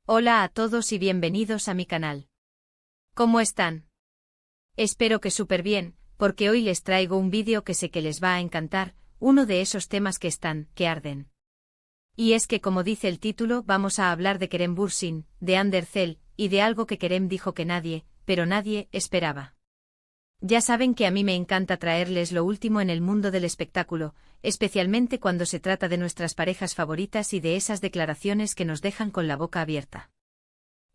Hola a todos y bienvenidos a mi canal. ¿Cómo están? Espero que súper bien, porque hoy les traigo un vídeo que sé que les va a encantar, uno de esos temas que arden. Y es que como dice el título vamos a hablar de Kerem Bürsin, de Hande Erçel, y de algo que Kerem dijo que nadie, pero nadie, esperaba. Ya saben que a mí me encanta traerles lo último en el mundo del espectáculo, especialmente cuando se trata de nuestras parejas favoritas y de esas declaraciones que nos dejan con la boca abierta.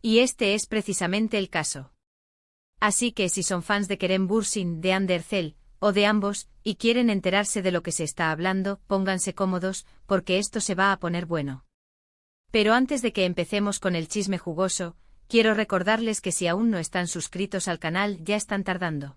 Y este es precisamente el caso. Así que si son fans de Kerem Bürsin, de Hande Erçel, o de ambos, y quieren enterarse de lo que se está hablando, pónganse cómodos, porque esto se va a poner bueno. Pero antes de que empecemos con el chisme jugoso, quiero recordarles que si aún no están suscritos al canal ya están tardando.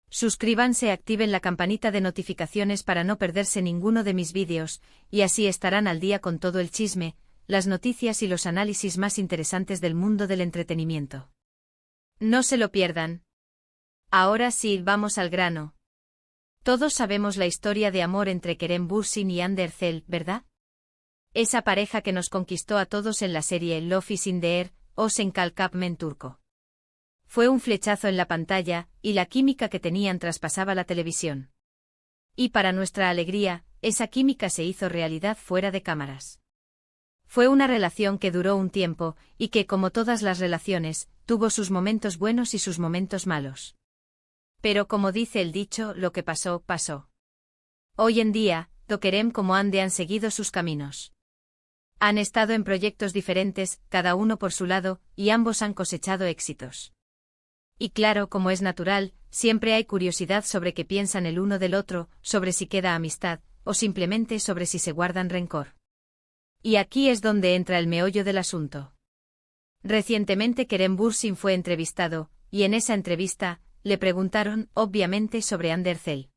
Suscríbanse y activen la campanita de notificaciones para no perderse ninguno de mis vídeos, y así estarán al día con todo el chisme, las noticias y los análisis más interesantes del mundo del entretenimiento. No se lo pierdan. Ahora sí, vamos al grano. Todos sabemos la historia de amor entre Kerem Bürsin y Hande Erçel, ¿verdad? Esa pareja que nos conquistó a todos en la serie Love is in the Air, o Senkal Kapmen turco. Fue un flechazo en la pantalla, y la química que tenían traspasaba la televisión. Y para nuestra alegría, esa química se hizo realidad fuera de cámaras. Fue una relación que duró un tiempo, y que, como todas las relaciones, tuvo sus momentos buenos y sus momentos malos. Pero como dice el dicho, lo que pasó, pasó. Hoy en día, tanto Kerem como Hande han seguido sus caminos. Han estado en proyectos diferentes, cada uno por su lado, y ambos han cosechado éxitos. Y claro, como es natural, siempre hay curiosidad sobre qué piensan el uno del otro, sobre si queda amistad, o simplemente sobre si se guardan rencor. Y aquí es donde entra el meollo del asunto. Recientemente Kerem Bürsin fue entrevistado, y en esa entrevista, le preguntaron, obviamente, sobre Hande Erçel.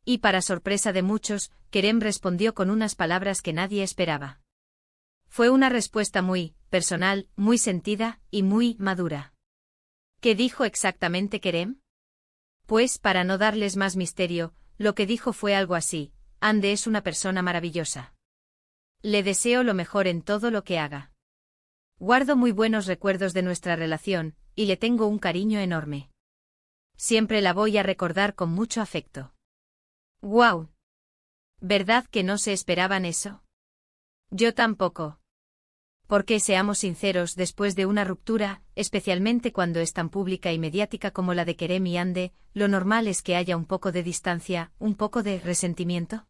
Y para sorpresa de muchos, Kerem respondió con unas palabras que nadie esperaba. Fue una respuesta muy personal, muy sentida, y muy madura. ¿Qué dijo exactamente Kerem? Pues para no darles más misterio, lo que dijo fue algo así: Hande es una persona maravillosa. Le deseo lo mejor en todo lo que haga. Guardo muy buenos recuerdos de nuestra relación, y le tengo un cariño enorme. Siempre la voy a recordar con mucho afecto. ¡Guau! ¿Verdad que no se esperaban eso? Yo tampoco. Porque seamos sinceros, después de una ruptura, especialmente cuando es tan pública y mediática como la de Kerem y Hande, lo normal es que haya un poco de distancia, un poco de resentimiento.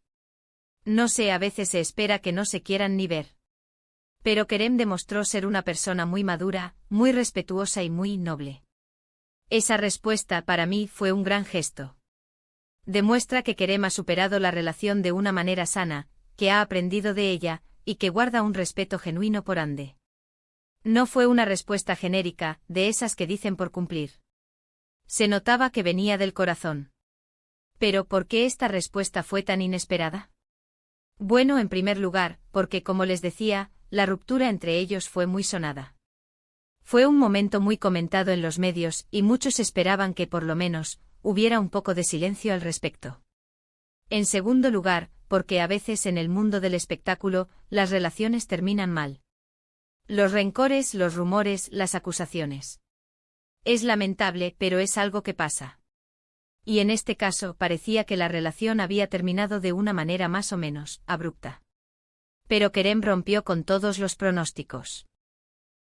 No sé, a veces se espera que no se quieran ni ver. Pero Kerem demostró ser una persona muy madura, muy respetuosa y muy noble. Esa respuesta para mí fue un gran gesto. Demuestra que Kerem ha superado la relación de una manera sana, que ha aprendido de ella, y que guarda un respeto genuino por Hande. No fue una respuesta genérica, de esas que dicen por cumplir. Se notaba que venía del corazón. ¿Pero por qué esta respuesta fue tan inesperada? Bueno, en primer lugar, porque como les decía, la ruptura entre ellos fue muy sonada. Fue un momento muy comentado en los medios, y muchos esperaban que por lo menos, hubiera un poco de silencio al respecto. En segundo lugar, porque a veces en el mundo del espectáculo, las relaciones terminan mal. Los rencores, los rumores, las acusaciones. Es lamentable, pero es algo que pasa. Y en este caso parecía que la relación había terminado de una manera más o menos abrupta. Pero Kerem rompió con todos los pronósticos.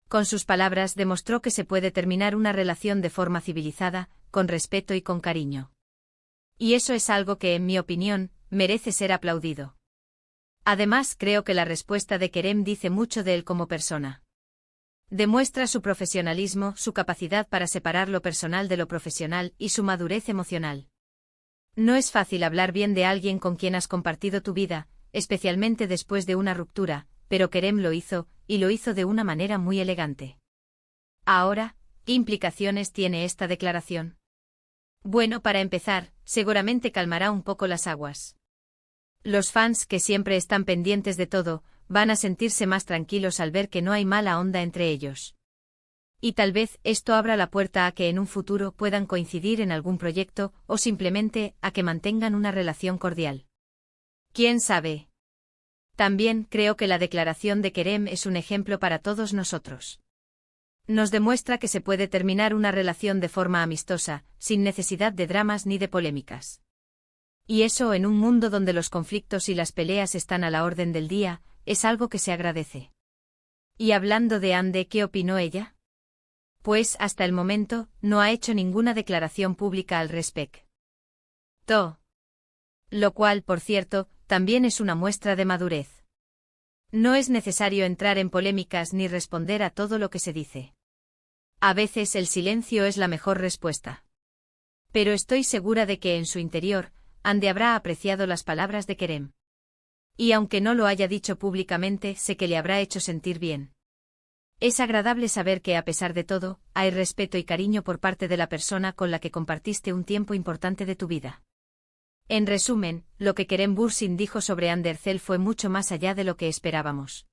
Con sus palabras demostró que se puede terminar una relación de forma civilizada, con respeto y con cariño. Y eso es algo que, en mi opinión, merece ser aplaudido. Además, creo que la respuesta de Kerem dice mucho de él como persona. Demuestra su profesionalismo, su capacidad para separar lo personal de lo profesional y su madurez emocional. No es fácil hablar bien de alguien con quien has compartido tu vida, especialmente después de una ruptura, pero Kerem lo hizo, y lo hizo de una manera muy elegante. Ahora, ¿qué implicaciones tiene esta declaración? Bueno, para empezar, seguramente calmará un poco las aguas. Los fans, que siempre están pendientes de todo, van a sentirse más tranquilos al ver que no hay mala onda entre ellos. Y tal vez esto abra la puerta a que en un futuro puedan coincidir en algún proyecto, o simplemente a que mantengan una relación cordial. ¿Quién sabe? También creo que la declaración de Kerem es un ejemplo para todos nosotros. Nos demuestra que se puede terminar una relación de forma amistosa, sin necesidad de dramas ni de polémicas. Y eso, en un mundo donde los conflictos y las peleas están a la orden del día, es algo que se agradece. Y hablando de Hande, ¿qué opinó ella? Pues, hasta el momento, no ha hecho ninguna declaración pública al respecto. Lo cual, por cierto, también es una muestra de madurez. No es necesario entrar en polémicas ni responder a todo lo que se dice. A veces el silencio es la mejor respuesta. Pero estoy segura de que en su interior, Hande habrá apreciado las palabras de Kerem. Y aunque no lo haya dicho públicamente, sé que le habrá hecho sentir bien. Es agradable saber que, a pesar de todo, hay respeto y cariño por parte de la persona con la que compartiste un tiempo importante de tu vida. En resumen, lo que Kerem Bürsin dijo sobre Hande Erçel fue mucho más allá de lo que esperábamos.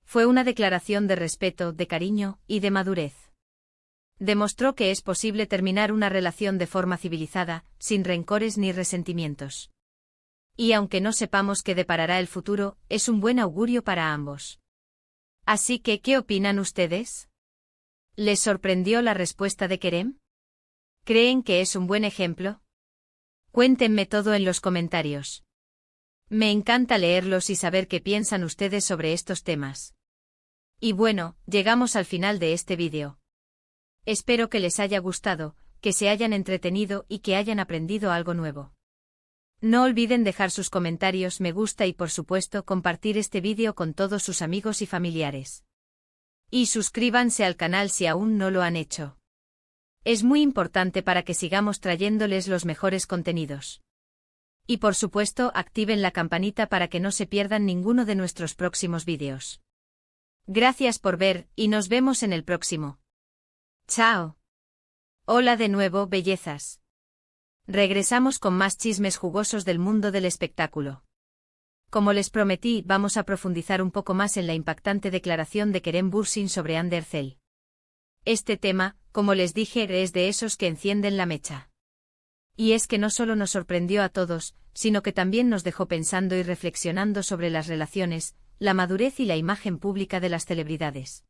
Fue una declaración de respeto, de cariño y de madurez. Demostró que es posible terminar una relación de forma civilizada, sin rencores ni resentimientos. Y aunque no sepamos qué deparará el futuro, es un buen augurio para ambos. Así que, ¿qué opinan ustedes? ¿Les sorprendió la respuesta de Kerem? ¿Creen que es un buen ejemplo? Cuéntenme todo en los comentarios. Me encanta leerlos y saber qué piensan ustedes sobre estos temas. Y bueno, llegamos al final de este vídeo. Espero que les haya gustado, que se hayan entretenido y que hayan aprendido algo nuevo. No olviden dejar sus comentarios, me gusta y por supuesto compartir este vídeo con todos sus amigos y familiares. Y suscríbanse al canal si aún no lo han hecho. Es muy importante para que sigamos trayéndoles los mejores contenidos. Y por supuesto activen la campanita para que no se pierdan ninguno de nuestros próximos vídeos. Gracias por ver y nos vemos en el próximo. Chao. Hola de nuevo, bellezas. Regresamos con más chismes jugosos del mundo del espectáculo. Como les prometí, vamos a profundizar un poco más en la impactante declaración de Kerem Bürsin sobre Hande Erçel. Este tema, como les dije, es de esos que encienden la mecha. Y es que no solo nos sorprendió a todos, sino que también nos dejó pensando y reflexionando sobre las relaciones, la madurez y la imagen pública de las celebridades.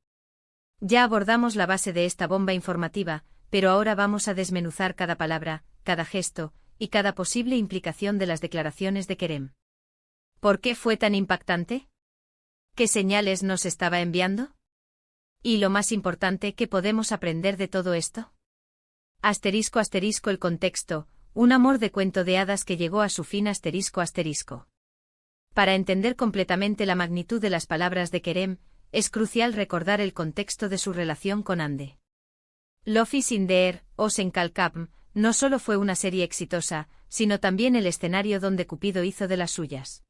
Ya abordamos la base de esta bomba informativa, pero ahora vamos a desmenuzar cada palabra, cada gesto, y cada posible implicación de las declaraciones de Kerem. ¿Por qué fue tan impactante? ¿Qué señales nos estaba enviando? Y lo más importante, ¿qué podemos aprender de todo esto? Asterisco asterisco el contexto, un amor de cuento de hadas que llegó a su fin asterisco asterisco. Para entender completamente la magnitud de las palabras de Kerem, es crucial recordar el contexto de su relación con Hande. Lofi Sinder, Osen Kalkapm, no solo fue una serie exitosa, sino también el escenario donde Cupido hizo de las suyas.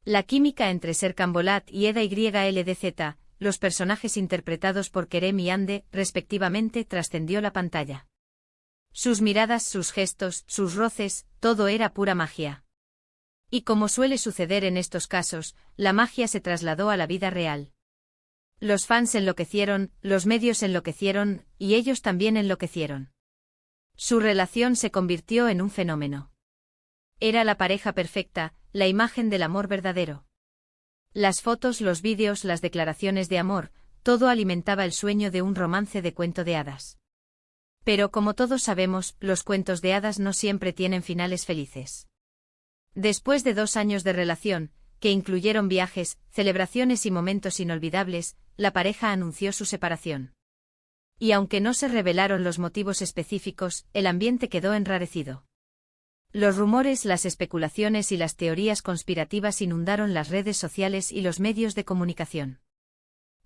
La química entre Serkan Bolat y Eda YLDZ, los personajes interpretados por Kerem y Hande, respectivamente, trascendió la pantalla. Sus miradas, sus gestos, sus roces, todo era pura magia. Y como suele suceder en estos casos, la magia se trasladó a la vida real. Los fans enloquecieron, los medios enloquecieron, y ellos también enloquecieron. Su relación se convirtió en un fenómeno. Era la pareja perfecta, la imagen del amor verdadero. Las fotos, los vídeos, las declaraciones de amor, todo alimentaba el sueño de un romance de cuento de hadas. Pero como todos sabemos, los cuentos de hadas no siempre tienen finales felices. Después de 2 años de relación, que incluyeron viajes, celebraciones y momentos inolvidables, la pareja anunció su separación. Y aunque no se revelaron los motivos específicos, el ambiente quedó enrarecido. Los rumores, las especulaciones y las teorías conspirativas inundaron las redes sociales y los medios de comunicación.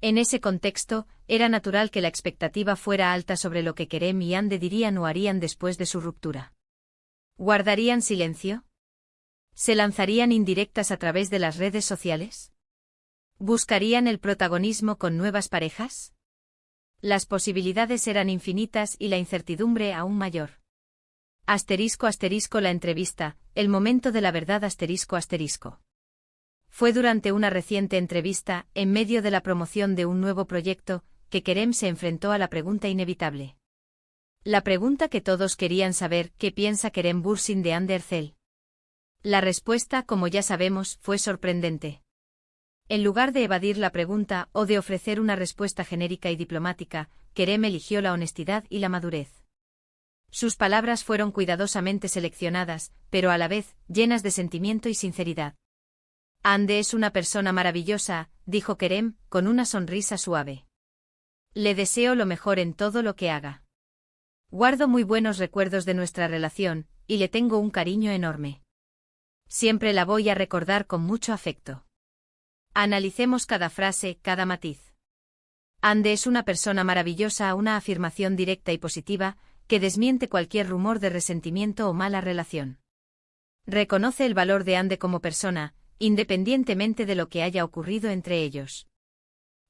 En ese contexto, era natural que la expectativa fuera alta sobre lo que Kerem y Hande dirían o harían después de su ruptura. ¿Guardarían silencio? ¿Se lanzarían indirectas a través de las redes sociales? ¿Buscarían el protagonismo con nuevas parejas? Las posibilidades eran infinitas y la incertidumbre aún mayor. Asterisco asterisco la entrevista, el momento de la verdad asterisco asterisco. Fue durante una reciente entrevista, en medio de la promoción de un nuevo proyecto, que Kerem se enfrentó a la pregunta inevitable. La pregunta que todos querían saber, ¿qué piensa Kerem Bürsin de Hande Erçel? La respuesta, como ya sabemos, fue sorprendente. En lugar de evadir la pregunta o de ofrecer una respuesta genérica y diplomática, Kerem eligió la honestidad y la madurez. Sus palabras fueron cuidadosamente seleccionadas, pero a la vez, llenas de sentimiento y sinceridad. Hande es una persona maravillosa, dijo Kerem, con una sonrisa suave. Le deseo lo mejor en todo lo que haga. Guardo muy buenos recuerdos de nuestra relación, y le tengo un cariño enorme. Siempre la voy a recordar con mucho afecto. Analicemos cada frase, cada matiz. Hande es una persona maravillosa, una afirmación directa y positiva, que desmiente cualquier rumor de resentimiento o mala relación. Reconoce el valor de Hande como persona, independientemente de lo que haya ocurrido entre ellos.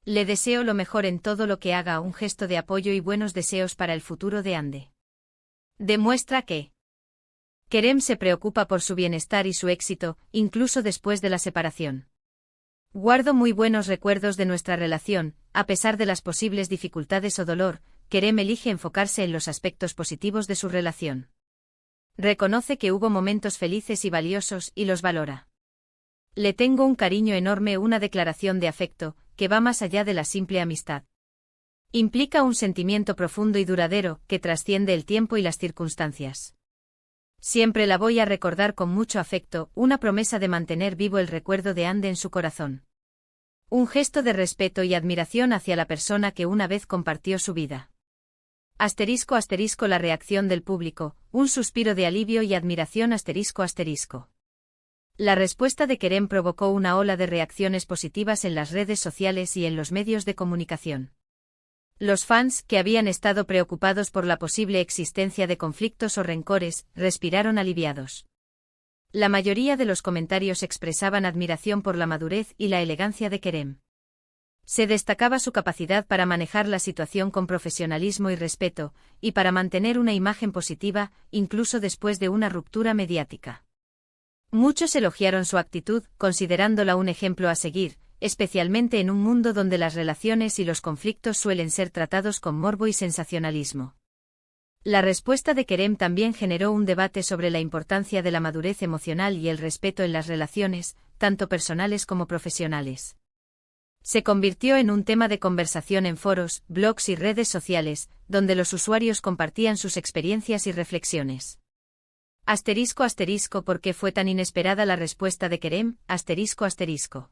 Le deseo lo mejor en todo lo que haga, un gesto de apoyo y buenos deseos para el futuro de Hande. Demuestra que Kerem se preocupa por su bienestar y su éxito, incluso después de la separación. Guardo muy buenos recuerdos de nuestra relación, a pesar de las posibles dificultades o dolor. Kerem elige enfocarse en los aspectos positivos de su relación. Reconoce que hubo momentos felices y valiosos y los valora. Le tengo un cariño enorme, una declaración de afecto, que va más allá de la simple amistad. Implica un sentimiento profundo y duradero, que trasciende el tiempo y las circunstancias. Siempre la voy a recordar con mucho afecto, una promesa de mantener vivo el recuerdo de Hande en su corazón. Un gesto de respeto y admiración hacia la persona que una vez compartió su vida. Asterisco asterisco la reacción del público, un suspiro de alivio y admiración asterisco asterisco. La respuesta de Kerem provocó una ola de reacciones positivas en las redes sociales y en los medios de comunicación. Los fans, que habían estado preocupados por la posible existencia de conflictos o rencores, respiraron aliviados. La mayoría de los comentarios expresaban admiración por la madurez y la elegancia de Kerem. Se destacaba su capacidad para manejar la situación con profesionalismo y respeto, y para mantener una imagen positiva, incluso después de una ruptura mediática. Muchos elogiaron su actitud, considerándola un ejemplo a seguir, especialmente en un mundo donde las relaciones y los conflictos suelen ser tratados con morbo y sensacionalismo. La respuesta de Kerem también generó un debate sobre la importancia de la madurez emocional y el respeto en las relaciones, tanto personales como profesionales. Se convirtió en un tema de conversación en foros, blogs y redes sociales, donde los usuarios compartían sus experiencias y reflexiones. Asterisco asterisco ¿por qué fue tan inesperada la respuesta de Kerem? Asterisco asterisco.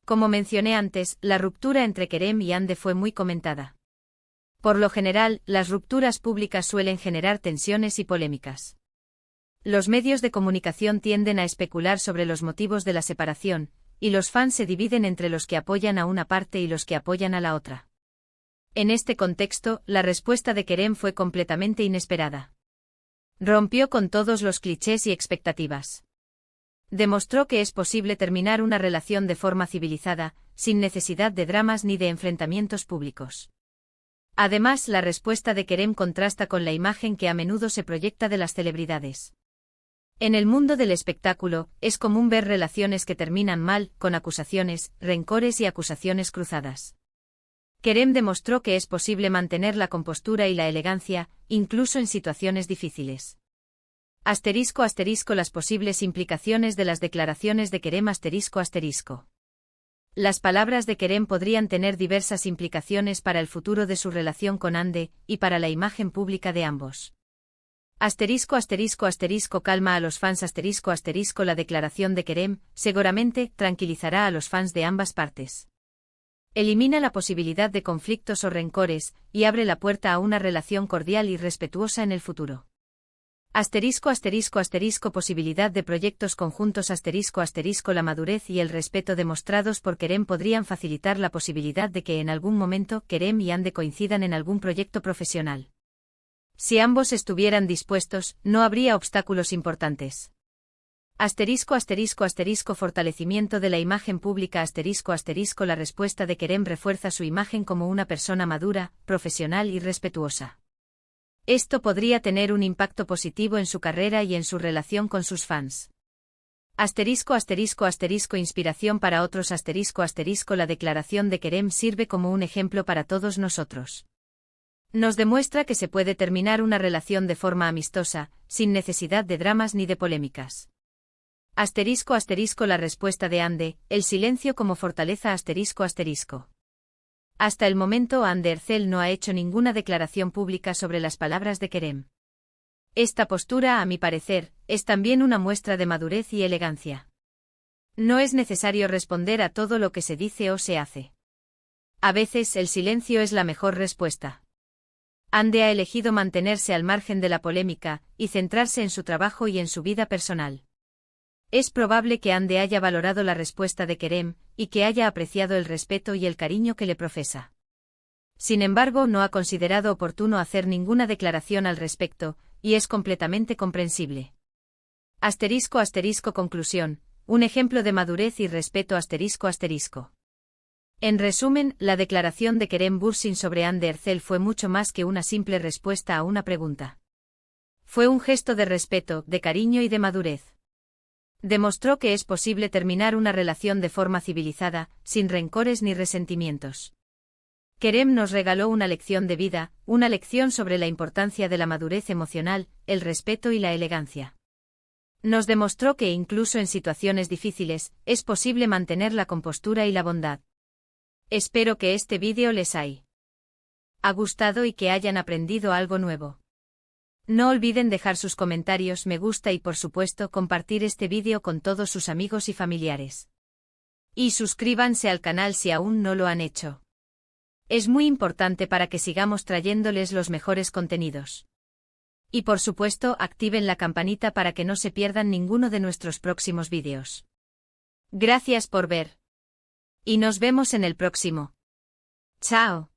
Como mencioné antes, la ruptura entre Kerem y Hande fue muy comentada. Por lo general, las rupturas públicas suelen generar tensiones y polémicas. Los medios de comunicación tienden a especular sobre los motivos de la separación, y los fans se dividen entre los que apoyan a una parte y los que apoyan a la otra. En este contexto, la respuesta de Kerem fue completamente inesperada. Rompió con todos los clichés y expectativas. Demostró que es posible terminar una relación de forma civilizada, sin necesidad de dramas ni de enfrentamientos públicos. Además, la respuesta de Kerem contrasta con la imagen que a menudo se proyecta de las celebridades. En el mundo del espectáculo, es común ver relaciones que terminan mal, con acusaciones, rencores y acusaciones cruzadas. Kerem demostró que es posible mantener la compostura y la elegancia, incluso en situaciones difíciles. Asterisco asterisco las posibles implicaciones de las declaraciones de Kerem asterisco asterisco. Las palabras de Kerem podrían tener diversas implicaciones para el futuro de su relación con Hande, y para la imagen pública de ambos. Asterisco asterisco asterisco calma a los fans asterisco asterisco la declaración de Kerem, seguramente, tranquilizará a los fans de ambas partes. Elimina la posibilidad de conflictos o rencores, y abre la puerta a una relación cordial y respetuosa en el futuro. Asterisco asterisco asterisco posibilidad de proyectos conjuntos asterisco asterisco la madurez y el respeto demostrados por Kerem podrían facilitar la posibilidad de que en algún momento Kerem y Hande coincidan en algún proyecto profesional. Si ambos estuvieran dispuestos, no habría obstáculos importantes. Asterisco asterisco asterisco fortalecimiento de la imagen pública asterisco asterisco la respuesta de Kerem refuerza su imagen como una persona madura, profesional y respetuosa. Esto podría tener un impacto positivo en su carrera y en su relación con sus fans. Asterisco asterisco asterisco inspiración para otros asterisco asterisco la declaración de Kerem sirve como un ejemplo para todos nosotros. Nos demuestra que se puede terminar una relación de forma amistosa, sin necesidad de dramas ni de polémicas. Asterisco asterisco la respuesta de Ande, el silencio como fortaleza asterisco asterisco. Hasta el momento Ande Ercel no ha hecho ninguna declaración pública sobre las palabras de Kerem. Esta postura, a mi parecer, es también una muestra de madurez y elegancia. No es necesario responder a todo lo que se dice o se hace. A veces el silencio es la mejor respuesta. Ande ha elegido mantenerse al margen de la polémica y centrarse en su trabajo y en su vida personal. Es probable que Ande haya valorado la respuesta de Kerem y que haya apreciado el respeto y el cariño que le profesa. Sin embargo, no ha considerado oportuno hacer ninguna declaración al respecto, y es completamente comprensible. Asterisco asterisco conclusión, un ejemplo de madurez y respeto asterisco asterisco. En resumen, la declaración de Kerem Bürsin sobre Ande Ercel fue mucho más que una simple respuesta a una pregunta. Fue un gesto de respeto, de cariño y de madurez. Demostró que es posible terminar una relación de forma civilizada, sin rencores ni resentimientos. Kerem nos regaló una lección de vida, una lección sobre la importancia de la madurez emocional, el respeto y la elegancia. Nos demostró que incluso en situaciones difíciles, es posible mantener la compostura y la bondad. Espero que este vídeo les haya gustado y que hayan aprendido algo nuevo. No olviden dejar sus comentarios, me gusta y por supuesto compartir este vídeo con todos sus amigos y familiares. Y suscríbanse al canal si aún no lo han hecho. Es muy importante para que sigamos trayéndoles los mejores contenidos. Y por supuesto activen la campanita para que no se pierdan ninguno de nuestros próximos vídeos. Gracias por ver. Y nos vemos en el próximo. Chao.